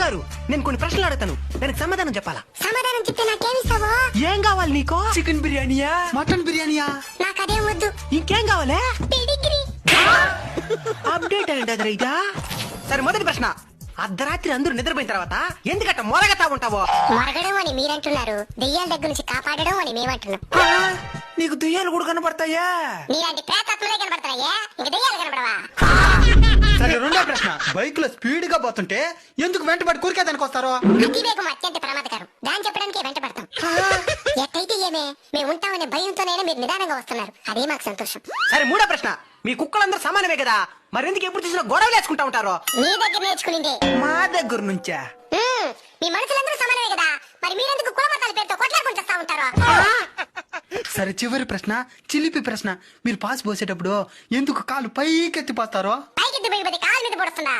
గారు నేను కొన్ని ప్రశ్నలు అడుగుతాను దానికి సమాధానం చెప్పాలా? సమాధానం చెప్తే నాకేమిస్తావో? ఏం కావాలి నీకో? Chicken బిర్యానీయా, mutton బిర్యానీయా? నాకదేం వద్దు. ఇంకేం కావాలే? పెడిగ్రీ. అప్డేట్ అయ్యింది ఇదా. సరే మొదటి ప్రశ్న, అర్ధరాత్రి అందరూ నిద్రపోయిన తర్వాత ఎందుకట్ట మొరగతా ఉంటావో? మరగడం అని మీరంటున్నారు, దెయ్యాల దగ్గర నుంచి కాపాడడం అని మేమంటున్నాం. నీకు దెయ్యాలు కూడా కనబడతాయా? నీలాంటి ప్రేతాత్మలే కనబడతాయా, ఇంక దెయ్యాలు కనబడవా? సరే రెండో ప్రశ్న, బైక్ లో స్పీడ్ గా పోతుంటే ఎందుకు వెంటబడి కూరికేదానికి వస్తారు? అతివేగం అత్యంత ప్రమాదకరం, దాన్ని చెప్పడానికి వెంట పడతాం. ఎట్టయితే ఏమే, మేము ఉంటామనే భయంతోనైనా మీరు నిదానంగా వస్తున్నారు, అదే మాకు సంతోషం. సరే మూడో ప్రశ్న, మీ కుక్కలందరూ సమానమే కదా, మరెందుకు ఎప్పుడు చూసినా గొడవలు వేసుకుంటా ఉంటారో? మీ దగ్గర నేర్చుకునిందే. మా దగ్గర నుంచా? మీ మనుషులందరూ సమానమే కదా, మరి మీరెందుకు కులమతాల పేరుతో కొట్లాడుకుంటూ వస్తా ఉంటారు? సరే చివరి ప్రశ్న, చిలిపి ప్రశ్న, మీరు పాస్ పోసేటప్పుడు ఎందుకు కాలు పైకెత్తి పోస్తారో? పైకి దిబ్బడి కాలు మీద పడుతున్నా.